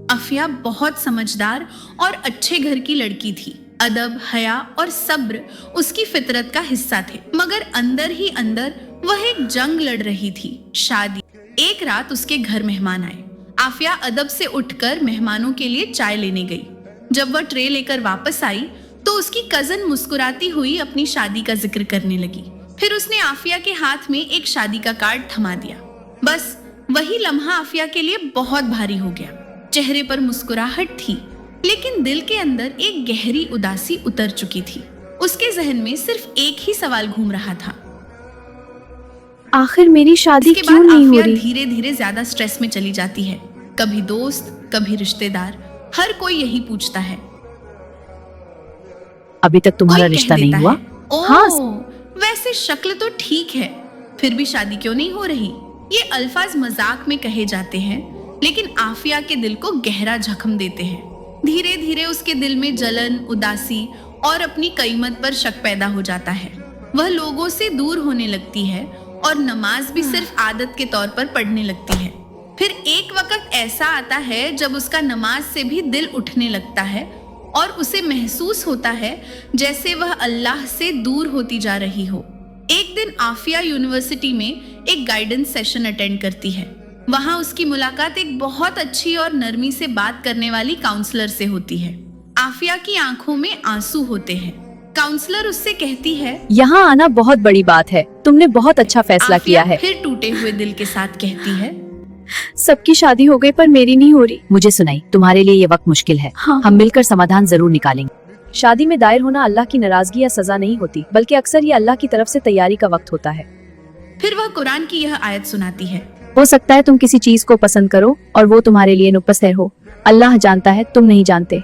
आफिया बहुत समझदार और अच्छे घर की लड़की थी। अदब, हया और सब्र उसकी फितरत का हिस्सा थे, मगर अंदर ही अंदर वह एक जंग लड़ रही थी, शादी। एक रात उसके घर मेहमान आए। आफिया अदब से उठकर मेहमानों के लिए चाय लेने गई। जब वह ट्रे लेकर वापस आई तो उसकी कजन मुस्कुराती हुई अपनी शादी का जिक्र करने लगी। फिर उसने आफिया के हाथ में एक शादी का कार्ड थमा दिया। बस वही लम्हा आफिया के लिए बहुत भारी हो गया। चेहरे पर मुस्कुराहट थी, लेकिन दिल के अंदर एक गहरी उदासी उतर चुकी थी। उसके जहन में सिर्फ एक ही सवाल घूम रहा था, आखिर मेरी शादी इसके क्यों बाद नहीं हो आफिया रही? धीरे धीरे ज्यादा स्ट्रेस में चली जाती है। कभी दोस्त, कभी रिश्तेदार, हर कोई यही पूछता है। अभी तक तुम्हारा कोई कह रिश्ता नहीं देता हुआ? है, ओह, हाँ। वैसे शक्ल तो ठीक है, फिर भी शादी क्यों नहीं हो रही? ये अल्फाज मजाक में कहे जाते हैं, लेकिन आफिया के दिल को गहरा जख्म देते हैं। धीरे धीरे उसके दिल में जलन, उदासी और अपनी कीमत पर शक पैदा हो जाता है। वह लोगों से दूर होने लगती है और नमाज भी सिर्फ आदत के तौर पर पढ़ने लगती है। फिर एक वक्त ऐसा आता है जब उसका नमाज से भी दिल उठने लगता है और उसे महसूस होता है जैसे वह अल्लाह से दूर होती जा रही हो। एक दिन आफिया यूनिवर्सिटी में एक गाइडेंस सेशन अटेंड करती है। वहां उसकी मुलाकात एक बहुत अच्छी और नरमी से बात करने वाली काउंसलर से होती है। आफिया की आंखों में आंसू होते हैं। काउंसलर उससे कहती है, यहाँ आना बहुत बड़ी बात है, तुमने बहुत अच्छा फैसला किया आफिया है। फिर टूटे हुए दिल के साथ कहती है, सबकी शादी हो गई पर मेरी नहीं हो रही। मुझे सुनाई, तुम्हारे लिए ये वक्त मुश्किल है। हाँ। हम मिलकर समाधान जरूर निकालेंगे। शादी में दायर होना अल्लाह की नाराजगी या सजा नहीं होती, बल्कि अक्सर ये अल्लाह की तरफ से तैयारी का वक्त होता है। फिर वह कुरान की यह आयत सुनाती है, हो सकता है तुम किसी चीज को पसंद करो और वो तुम्हारे लिए नुपसंद हो। अल्लाह जानता है, तुम नहीं जानते।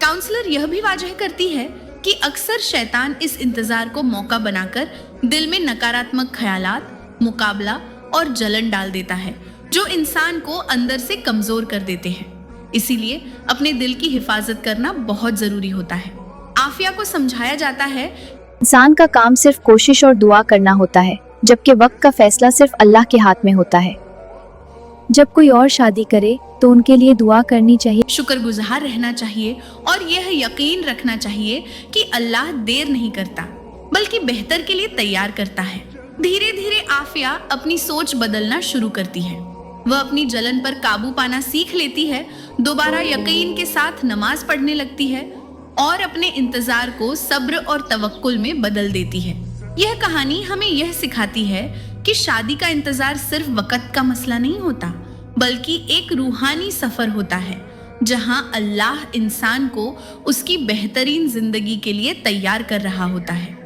काउंसलर यह भी वाजह करती है कि अक्सर शैतान इस इंतजार को मौका बनाकर दिल में नकारात्मक ख्यालात, मुकाबला और जलन डाल देता है, जो इंसान को अंदर से कमजोर कर देते हैं। इसीलिए अपने दिल की हिफाजत करना बहुत जरूरी होता है। आफिया को समझाया जाता है, इंसान का काम सिर्फ कोशिश और दुआ करना होता है, जबकि वक्त का फैसला सिर्फ अल्लाह के हाथ में होता है। जब कोई और शादी करे तो उनके लिए दुआ करनी चाहिए, शुक्रगुजार रहना चाहिए और यह यकीन रखना चाहिए कि अल्लाह देर नहीं करता, बल्कि बेहतर के लिए तैयार करता है। धीरे धीरे आफिया अपनी सोच बदलना शुरू करती है। वह अपनी जलन पर काबू पाना सीख लेती है, दोबारा यकीन के साथ नमाज पढ़ने लगती है और अपने इंतजार को सब्र और तवक्कुल में बदल देती है। यह कहानी हमें यह सिखाती है कि शादी का इंतजार सिर्फ वक्त का मसला नहीं होता, बल्कि एक रूहानी सफर होता है, जहां अल्लाह इंसान को उसकी बेहतरीन जिंदगी के लिए तैयार कर रहा होता है।